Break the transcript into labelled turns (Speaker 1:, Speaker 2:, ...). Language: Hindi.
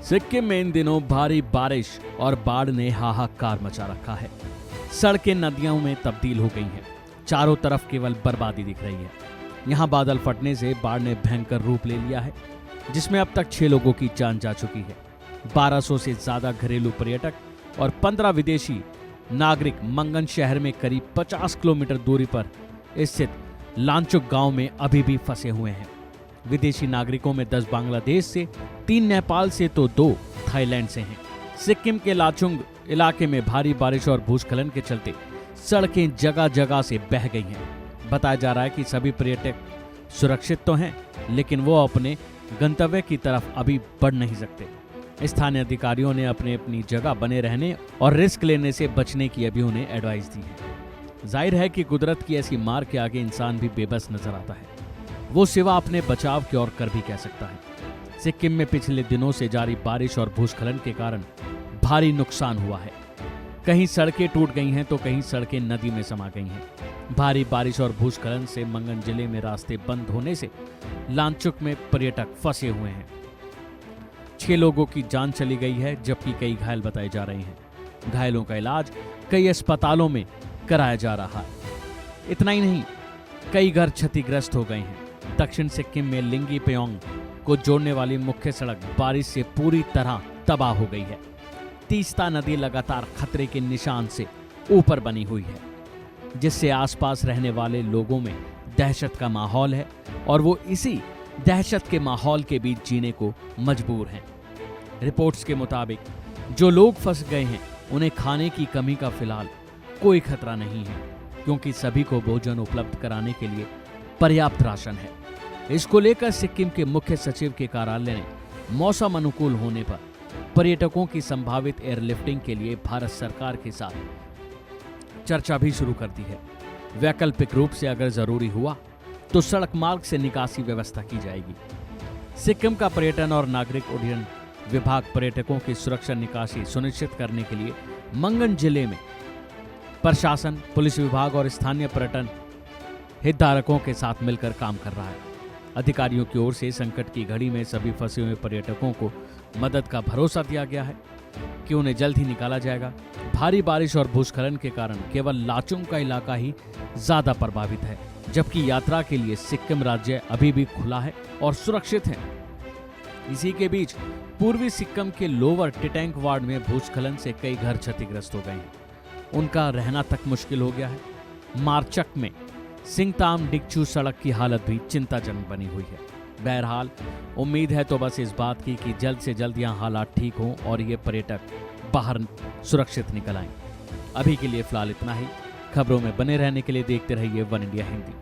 Speaker 1: सिक्किम में इन दिनों भारी बारिश और बाढ़ ने हाहाकार मचा रखा है। सड़कें नदियों में तब्दील हो गई हैं। चारों तरफ केवल बर्बादी दिख रही है। यहाँ बादल फटने से बाढ़ ने भयंकर रूप ले लिया है, जिसमें अब तक 6 लोगों की जान जा चुकी है। 1200 से ज्यादा घरेलू पर्यटक और 15 विदेशी नागरिक मंगन शहर में करीब 50 किलोमीटर दूरी पर स्थित लांचुक गांव में अभी भी फंसे हुए हैं। विदेशी नागरिकों में 10 बांग्लादेश से, 3 नेपाल से तो 2 थाईलैंड से हैं। सिक्किम के लाचुंग इलाके में भारी बारिश और भूस्खलन के चलते सड़कें जगह जगह से बह गई हैं। बताया जा रहा है कि सभी पर्यटक सुरक्षित तो हैं, लेकिन वो अपने गंतव्य की तरफ अभी बढ़ नहीं सकते। स्थानीय अधिकारियों ने अपनी जगह बने रहने और रिस्क लेने से बचने की अभी उन्हें एडवाइस दी है। जाहिर है कि कुदरत की ऐसी मार के आगे इंसान भी बेबस नजर आता है। वो सिवा अपने बचाव की ओर कर भी कह सकता है। सिक्किम में पिछले दिनों से जारी बारिश और भूस्खलन के कारण भारी नुकसान हुआ है। कहीं सड़कें टूट गई हैं तो कहीं सड़कें नदी में समा गई हैं। भारी बारिश और भूस्खलन से मंगन जिले में रास्ते बंद होने से लांचुक में पर्यटक फंसे हुए हैं। 6 लोगों की जान चली गई है, जबकि कई घायल बताए जा रहे हैं। घायलों का इलाज कई अस्पतालों में कराया जा रहा है। इतना ही नहीं, कई घर क्षतिग्रस्त हो गए हैं। दक्षिण सिक्किम में लिंगी पेयोंग को जोड़ने वाली मुख्य सड़क बारिश से पूरी तरह तबाह हो गई है। तीस्ता नदी लगातार खतरे के निशान से ऊपर बनी हुई है, जिससे आसपास रहने वाले लोगों में दहशत का माहौल है और वो इसी दहशत के माहौल के बीच जीने को मजबूर हैं। रिपोर्ट्स के मुताबिक जो लोग फंस गए हैं उन्हें खाने की कमी का फिलहाल कोई खतरा नहीं है, क्योंकि सभी को भोजन उपलब्ध कराने के लिए पर्याप्त राशन है। इसको लेकर सिक्किम के मुख्य सचिव के कार्यालय ने मौसम अनुकूल होने पर पर्यटकों की संभावित एयरलिफ्टिंग के लिए भारत सरकार के साथ चर्चा भी शुरू कर दी है। वैकल्पिक रूप से अगर जरूरी हुआ तो सड़क मार्ग से निकासी व्यवस्था की जाएगी। सिक्किम का पर्यटन और नागरिक उड्डयन विभाग पर्यटकों की सुरक्षा निकासी सुनिश्चित करने के लिए मंगन जिले में प्रशासन, पुलिस विभाग और स्थानीय पर्यटन हितधारकों के साथ मिलकर काम कर रहा है। अधिकारियों की ओर से संकट की घड़ी में सभी फंसे हुए पर्यटकों को मदद का भरोसा दिया गया है कि उन्हें जल्द ही निकाला जाएगा। भारी बारिश और भूस्खलन के कारण केवल लाचुंग का इलाका ही ज्यादा प्रभावित है, जबकि यात्रा के लिए सिक्किम राज्य अभी भी खुला है और सुरक्षित है। इसी के बीच पूर्वी सिक्किम के लोअर टिटैंक वार्ड में भूस्खलन से कई घर क्षतिग्रस्त हो गए हैं। उनका रहना तक मुश्किल हो गया है। मार्चक में सिंगताम डिक्चू सड़क की हालत भी चिंताजनक बनी हुई है। बहरहाल उम्मीद है तो बस इस बात की कि जल्द से जल्द यहाँ हालात ठीक हों और ये पर्यटक बाहर सुरक्षित निकल आएं। अभी के लिए फिलहाल इतना ही। खबरों में बने रहने के लिए देखते रहिए वन इंडिया हिंदी।